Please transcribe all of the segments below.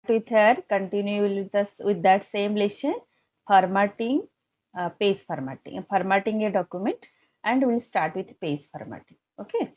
with her, continue with us with that same lesson, formatting, page formatting, formatting a document, and we'll start with page formatting. Okay.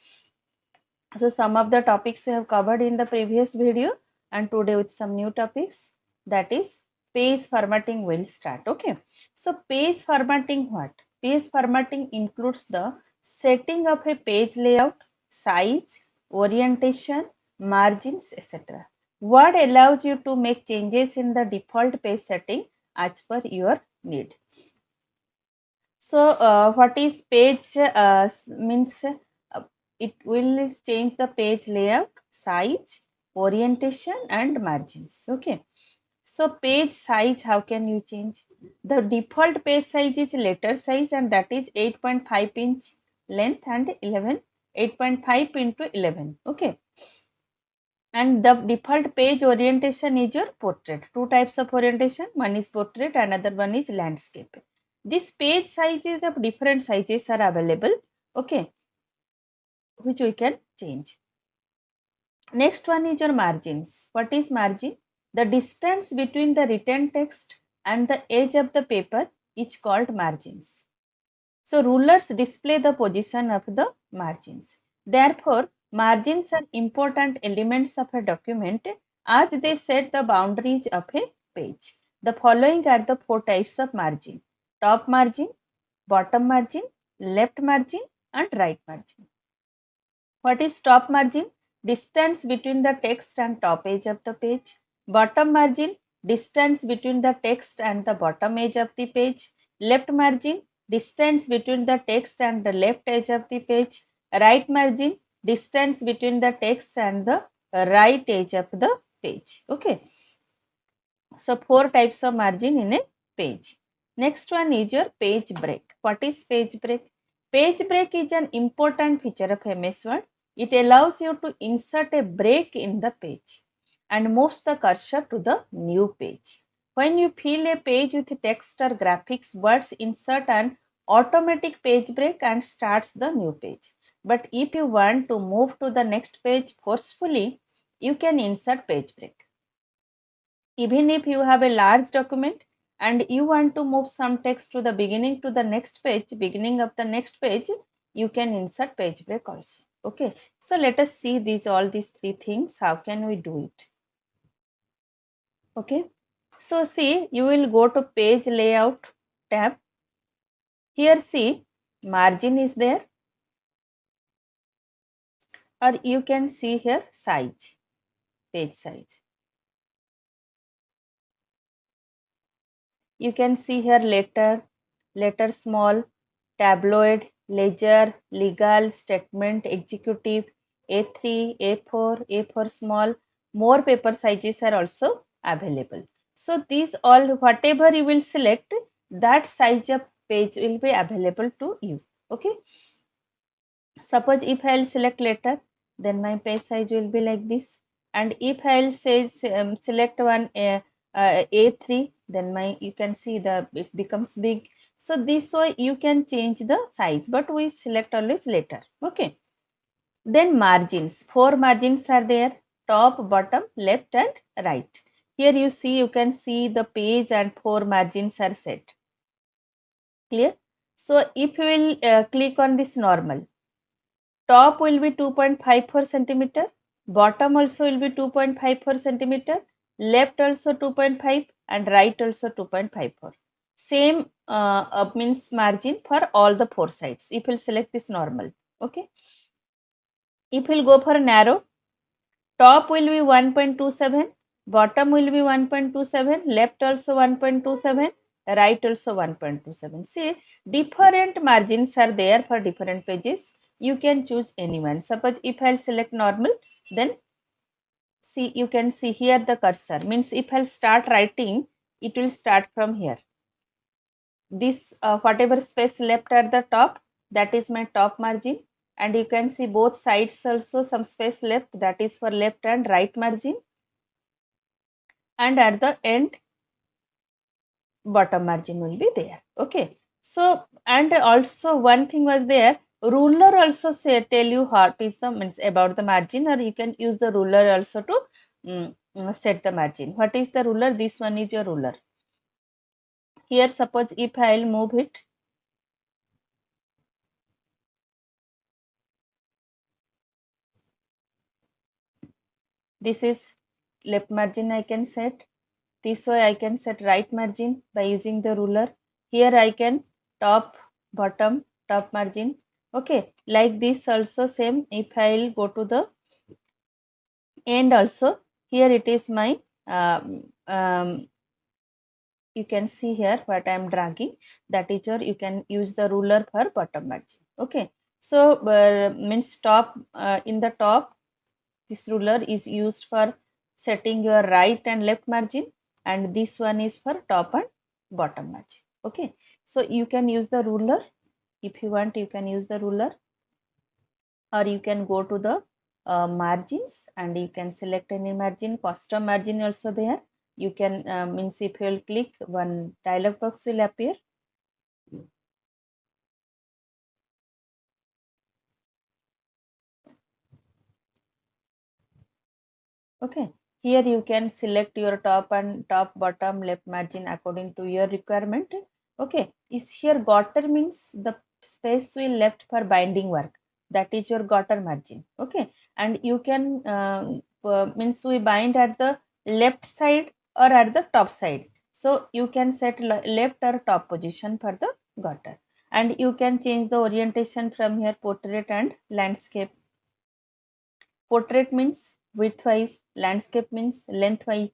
So some of the topics we have covered in the previous video, and today with some new topics, that is page formatting will start. Okay. So page formatting what? Page formatting includes the setting of a page layout, size, orientation, margins, etc. What allows you to make changes in the default page setting as per your need. So what is page means it will change the page layout, size, orientation and margins. Okay. So page size, how can you change? The default page size is letter size, and that is 8.5 inch length and 8.5 into 11. Okay. And the default page orientation is your portrait. Two types of orientation, one is portrait, another one is landscape. This page sizes of different sizes are available, okay, which we can change. Next one is your margins. What is margin? The distance between the written text and the edge of the paper is called margins. So rulers display the position of the margins. Therefore, margins are important elements of a document as they set the boundaries of a page. The following are the four types of margin: top margin, bottom margin, left margin and right margin. What is top margin? Distance between the text and top edge of the page. Bottom margin, distance between the text and the bottom edge of the page. Left margin, distance between the text and the left edge of the page. Right margin, distance between the text and the right edge of the page. Okay. So four types of margin in a page. Next one is your page break. What is page break? Page break is an important feature of MS Word. It allows you to insert a break in the page and moves the cursor to the new page. When you fill a page with text or graphics, words insert an automatic page break and starts the new page. But if you want to move to the next page forcefully, you can insert page break. Even if you have a large document and you want to move some text to the beginning to the next page, beginning of the next page, you can insert page break also. Okay. So let us see all these three things. How can we do it? Okay. So see, you will go to page layout tab. Here see, margin is there, or you can see here size, page size. You can see here letter small, tabloid, ledger, legal, statement, executive, A3, A4, A4 small. More paper sizes are also available. So these all, whatever you will select, that size of page will be available to you. Okay. Suppose if I will select letter, then my page size will be like this. And if I will say select one A3, then you can see it becomes big. So this way you can change the size, but we select always letter. Okay. Then margins. Four margins are there: top, bottom, left and right. Here you can see the page and four margins are set. Clear? So if you will click on this normal, top will be 2.54 centimeter, bottom also will be 2.54 centimeter, left also 2.5 and right also 2.54. Same means margin for all the four sides. If you select this normal, okay. If you go for narrow, top will be 1.27, bottom will be 1.27, left also 1.27, right also 1.27. See, different margins are there for different pages. You can choose anyone. Suppose if I'll select normal, then see, you can see here the cursor. Means if I'll start writing, it will start from here. This whatever space left at the top, that is my top margin. And you can see both sides also some space left, that is for left and right margin. And at the end, bottom margin will be there. Okay. So, and also one thing was there, ruler also tell you what is the means about the margin, or you can use the ruler also to set the margin. What is the ruler? This one is your ruler. Here suppose if I will move it, this is left margin I can set. This way I can set right margin by using the ruler. Here I can top, bottom, top margin. Okay, like this also same. If I will go to the end also, here it is my you can see here what I am dragging, that is your, you can use the ruler for bottom margin. Okay, so means top, in the top this ruler is used for setting your right and left margin, and this one is for top and bottom margin. Okay, so you can use the ruler. If you want, you can use the ruler, or you can go to the margins and you can select any margin. Custom margin also there. You can means if you will click, one dialog box will appear. Okay, here you can select your top and top, bottom, left margin according to your requirement. Okay, is here gutter means the space we left for binding work, that is your gutter margin. Okay, and you can means we bind at the left side or at the top side, so you can set left or top position for the gutter, and you can change the orientation from here, portrait and landscape. Portrait means widthwise, landscape means lengthwise,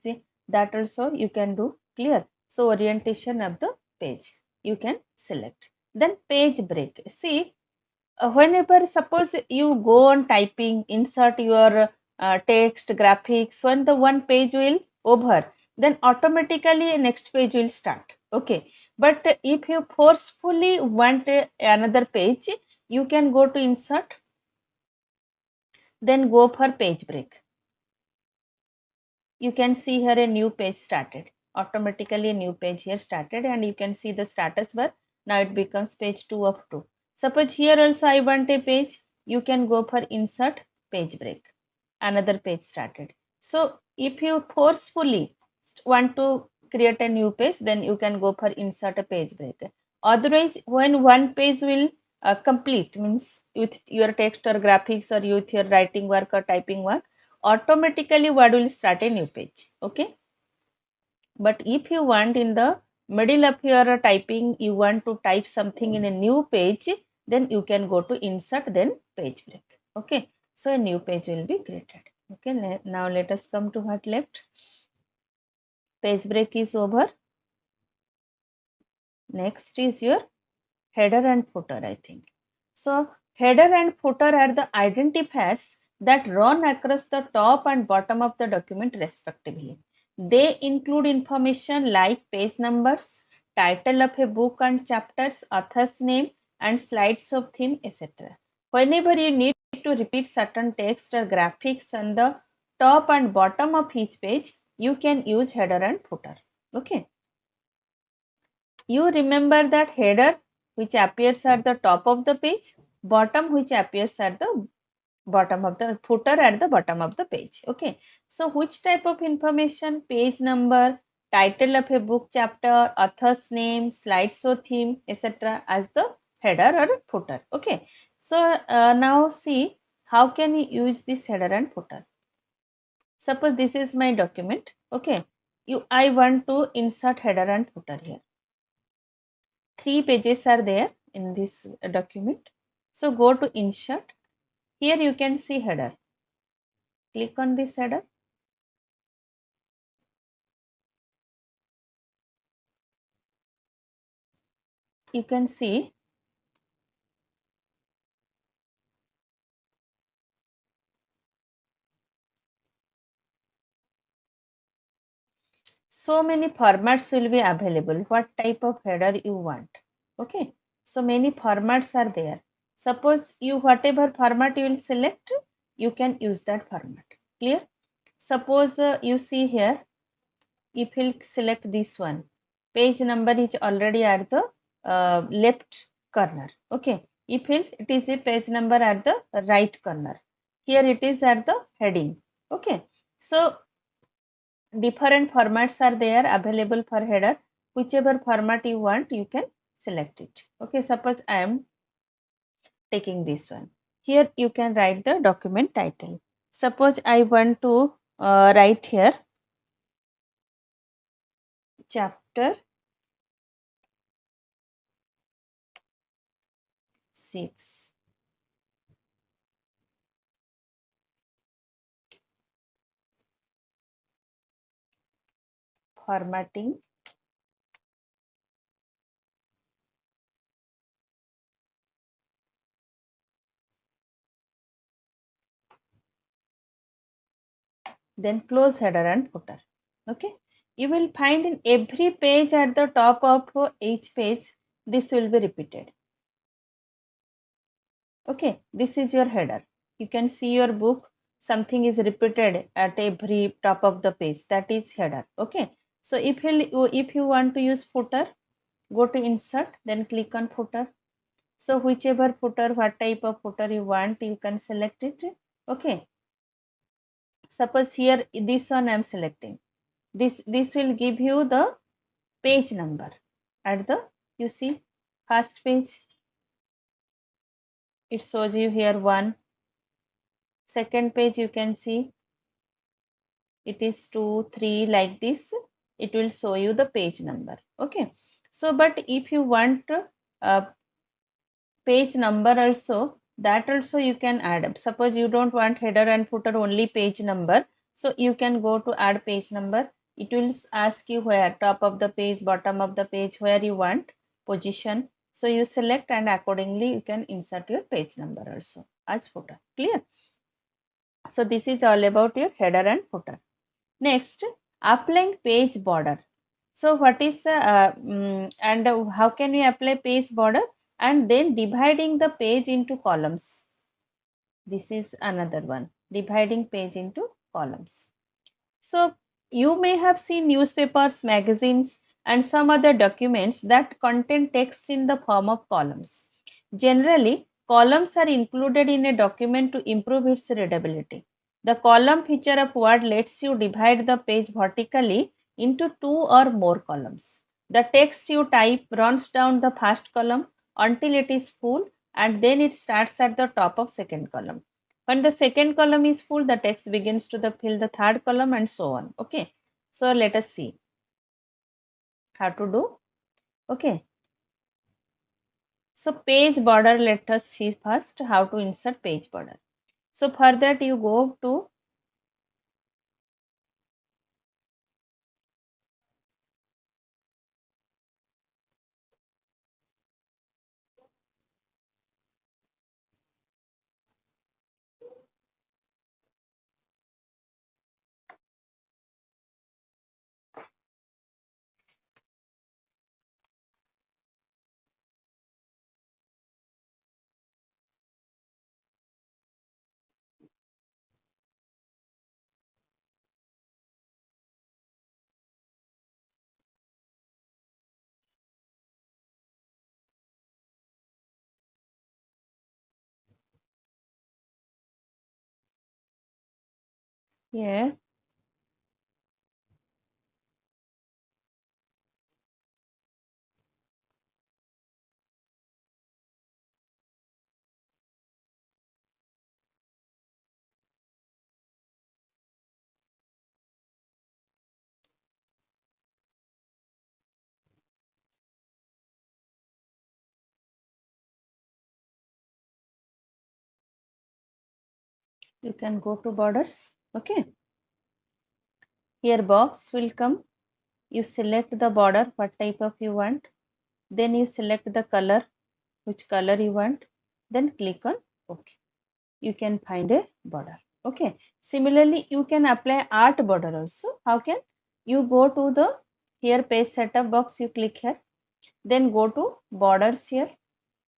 that also you can do. Clear? So orientation of the page you can select. Then page break. See, whenever suppose you go on typing, insert your text, graphics, when the one page will over, then automatically next page will start. Okay, but if you forcefully want another page, you can go to insert, then go for page break. You can see here a new page started. Automatically a new page here started, and you can see the status bar. Now it becomes page 2 of 2. Suppose here also I want a page, you can go for insert, page break. Another page started. So if you forcefully want to create a new page, then you can go for insert a page break. Otherwise, when one page will complete, means with your text or graphics or with your writing work or typing work, automatically what will start a new page. Okay, but if you want in the middle of your typing, you want to type something in a new page, then you can go to insert, then page break. Okay, so a new page will be created. Okay, now let us come to what left. Page break is over. Next is your header and footer, I think. So header and footer are the identifiers that run across the top and bottom of the document respectively. They include information like page numbers, title of a book and chapters, author's name, and slides of theme, etc. Whenever you need to repeat certain text or graphics on the top and bottom of each page, you can use header and footer. Okay. You remember that header which appears at the top of the page, bottom which appears at the bottom of the footer at the bottom of the page. Okay, so which type of information? Page number, title of a book chapter, author's name, slideshow theme, etc. as the header or footer. Okay, so now see how can we use this header and footer. Suppose this is my document. Okay, I want to insert header and footer here. 3 pages are there in this document. So go to insert. Here you can see header. Click on this header. You can see so many formats will be available. What type of header you want. Okay. So many formats are there. Suppose you whatever format you will select, you can use that format. Clear? Suppose you see here, if you select this one, page number is already at the left corner. Okay, if it is a page number at the right corner, here it is at the heading. Okay, so different formats are there available for header. Whichever format you want, you can select it. Okay, suppose I am taking this one. Here you can write the document title. Suppose I want to write here chapter 6. Formatting then close header and footer. Okay, you will find in every page at the top of each page this will be repeated. Okay, this is your header. You can see your book, something is repeated at every top of the page, that is header. Okay, so if you want to use footer, go to insert, then click on footer. So whichever footer, what type of footer you want, you can select it. Okay, suppose here this one I am selecting. This will give you the page number at the, you see, first page. It shows you here 1. Second page you can see it is 2, 3, like this. It will show you the page number. Okay, so but if you want page number also, that also you can add. Suppose you don't want header and footer, only page number, so you can go to add page number. It will ask you where, top of the page, bottom of the page, where you want position. So you select and accordingly you can insert your page number also as footer. Clear? So this is all about your header and footer. Next, applying page border. So what is and how can we apply page border? And then dividing the page into columns. This is another one, dividing page into columns. So you may have seen newspapers, magazines, and some other documents that contain text in the form of columns. Generally, columns are included in a document to improve its readability. The column feature of Word lets you divide the page vertically into 2 or more columns. The text you type runs down the first column until it is full, and then it starts at the top of second column. When the second column is full, the text begins to fill the third column, and so on. Okay, so let us see how to do. Okay, so page border, let us see first how to insert page border. So for that you go to here. You can go to borders. Okay, here box will come. You select the border, what type of you want. Then you select the color, which color you want. Then click on OK. You can find a border. Okay, similarly you can apply art border also. How can you go to the here page setup box, you click here, then go to borders here,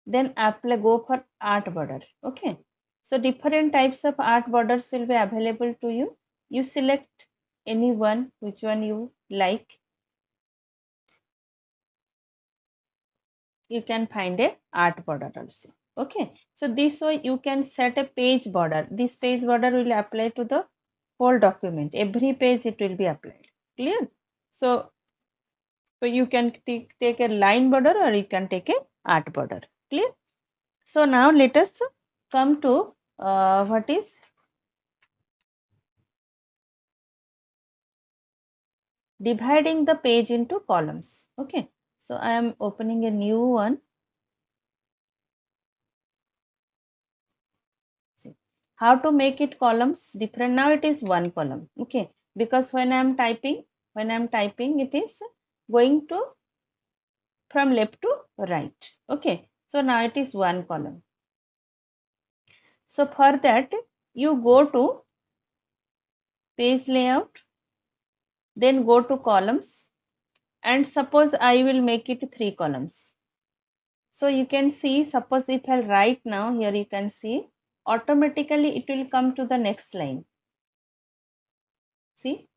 then apply, go for art border. Okay, so different types of art borders will be available to you. You select any one, which one you like. You can find a art border also. Okay, so this way you can set a page border. This page border will apply to the whole document, every page it will be applied. Clear? So you can take a line border or you can take a art border. Clear? So now let us come to what is dividing the page into columns. Okay, so I am opening a new one. See how to make it columns different. Now it is one column. Okay, because when I am typing, it is going to from left to right. Okay, so now it is one column. So for that you go to page layout, then go to columns, and suppose I will make it 3 columns. So you can see, suppose if I write now, here you can see automatically it will come to the next line. See,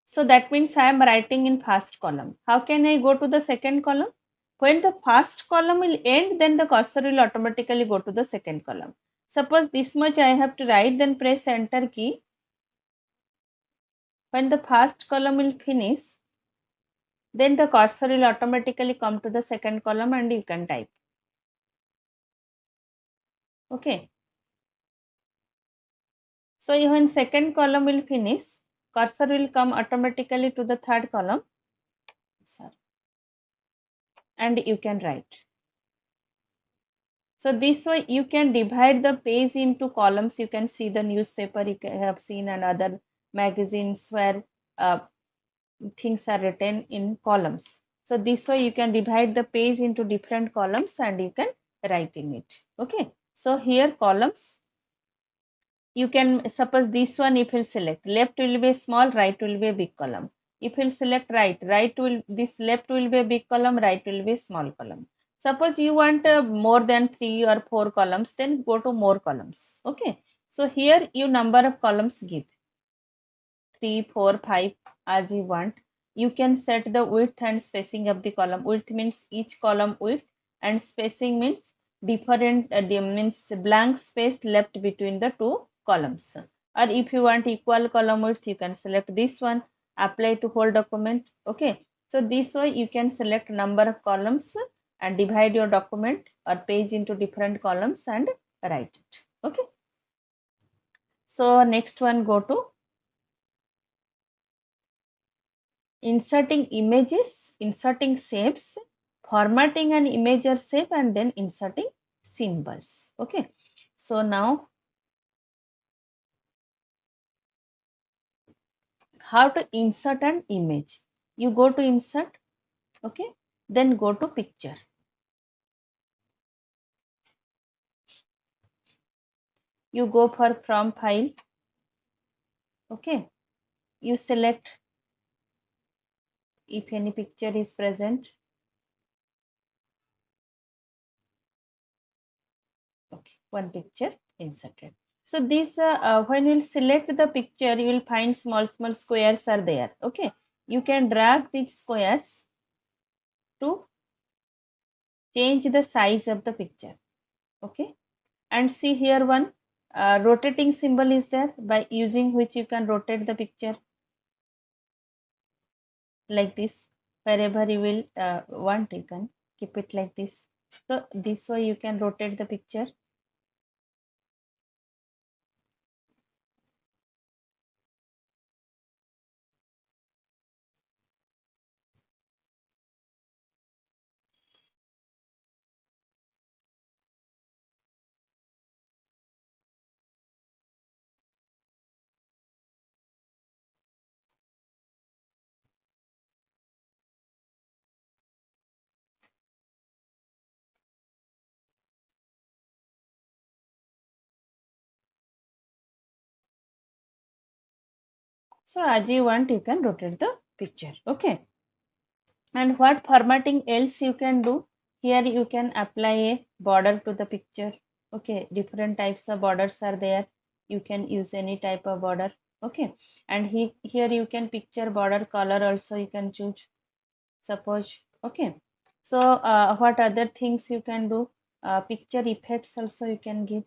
so that means I am writing in first column. How can I go to the second column? When the first column will end, then the cursor will automatically go to the second column. Suppose this much I have to write, then press enter key. When the first column will finish, then the cursor will automatically come to the second column and you can type. Okay. So when second column will finish, cursor will come automatically to the third column. Sorry. And you can write. So this way you can divide the page into columns. You can see the newspaper you have seen and other magazines where things are written in columns. So this way you can divide the page into different columns and you can write in it. Okay. So here columns, you can suppose this one, if you select left will be small, right will be a big column. If you select right, this left will be a big column, right will be a small column. Suppose you want more than 3 or 4 columns, then go to more columns. Okay, so here you number of columns give 3, 4, 5 as you want. You can set the width and spacing of the column. Width means each column width, and spacing means different means blank space left between the two columns. Or if you want equal column width, you can select this one, apply to whole document. Okay, so this way you can select number of columns and divide your document or page into different columns and write it. Okay, so next one, go to inserting images, inserting shapes, formatting an image or shape, and then inserting symbols. Okay, so now how to insert an image? You go to insert, okay, then go to picture. You go for from file, okay, you select if any picture is present. Okay, one picture inserted. So this when you select the picture, you will find small squares are there. Okay, you can drag these squares to change the size of the picture. Okay, and see here one rotating symbol is there, by using which you can rotate the picture like this. Wherever you will want, you can keep it like this. So this way you can rotate the picture. So as you want, you can rotate the picture. Okay, and what formatting else you can do? Here you can apply a border to the picture. Okay, different types of borders are there. You can use any type of border. Okay, and here you can picture border color also you can choose, suppose. Okay, so what other things you can do? Picture effects also you can give.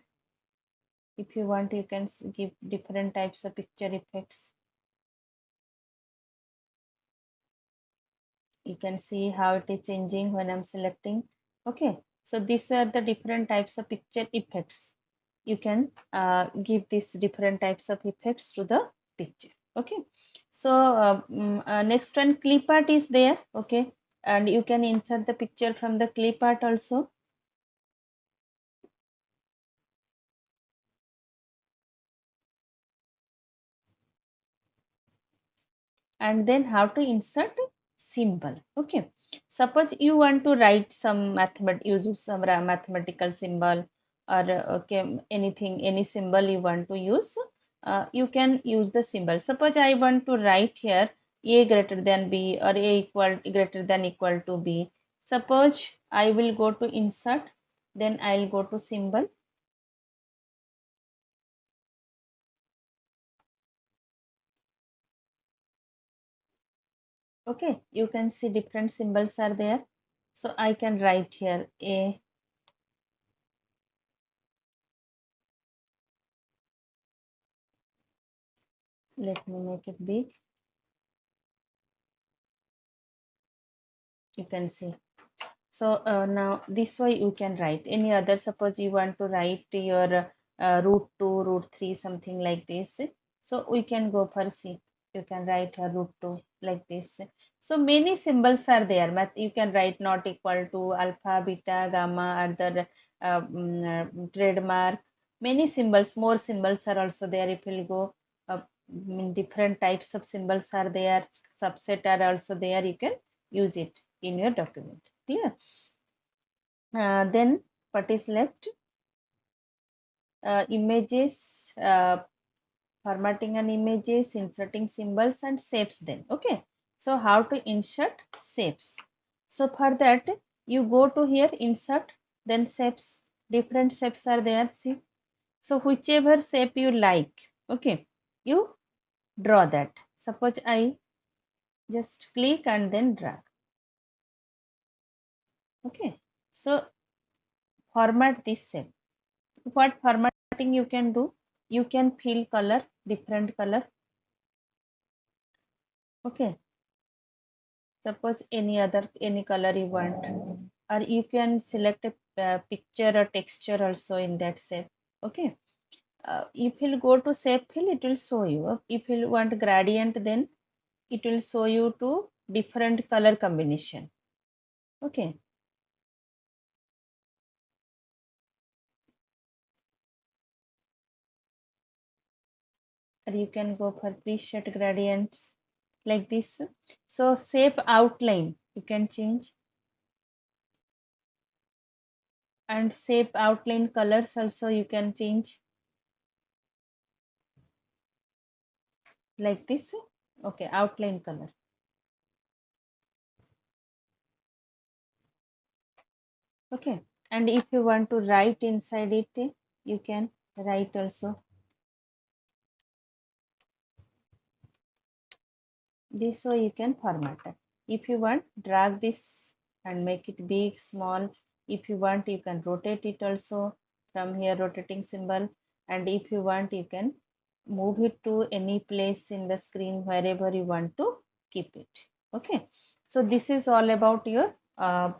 If you want, you can give different types of picture effects. You can see how it is changing when I'm selecting. Okay, so these are the different types of picture effects. You can give these different types of effects to the picture. Okay, so next one, clip art is there. Okay, and you can insert the picture from the clip art also. And then how to insert symbol. Okay, suppose you want to write some use some mathematical symbol, or okay, anything, any symbol you want to use, you can use the symbol. Suppose I want to write here a greater than b, or a equal greater than equal to b. Suppose I will go to insert, then I'll go to symbol. Okay, you can see different symbols are there. So I can write here a, let me make it big. You can see. So now this way you can write any other. Suppose you want to write your root 2, root 3, something like this. So we can go for C. You can write a root 2 like this. So many symbols are there. You can write not equal to, alpha, beta, gamma, other trademark. Many symbols, more symbols are also there. If you go, different types of symbols are there. Subset are also there. You can use it in your document. Clear? Then what is left? Images, formatting an images, inserting symbols and shapes then. Okay. So how to insert shapes? So for that, you go to here, insert, then shapes. Different shapes are there. See. So whichever shape you like, okay, you draw that. Suppose I just click and then drag. Okay. So format this shape. What formatting you can do? You can fill color, different color. Okay, suppose any color you want, or you can select a picture or texture also in that shape. Okay, if you go to shape fill, it will show you. If you want gradient, then it will show you to different color combination. Okay, or you can go for preset gradients like this. So shape outline you can change, and shape outline colors also you can change like this. Okay, outline color. Okay, and if you want to write inside it, you can write also. This way you can format it. If you want, drag this and make it big, small. If you want, you can rotate it also from here, rotating symbol. And if you want, you can move it to any place in the screen, wherever you want to keep it. Okay, so this is all about your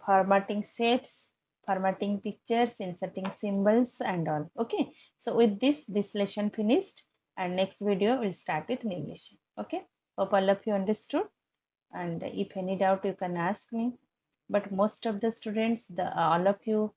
formatting shapes, formatting pictures, inserting symbols and all. Okay, so with this lesson finished, and next video will start with new lesson. Okay, hope all of you understood, and if any doubt you can ask me. But most of the students, all of you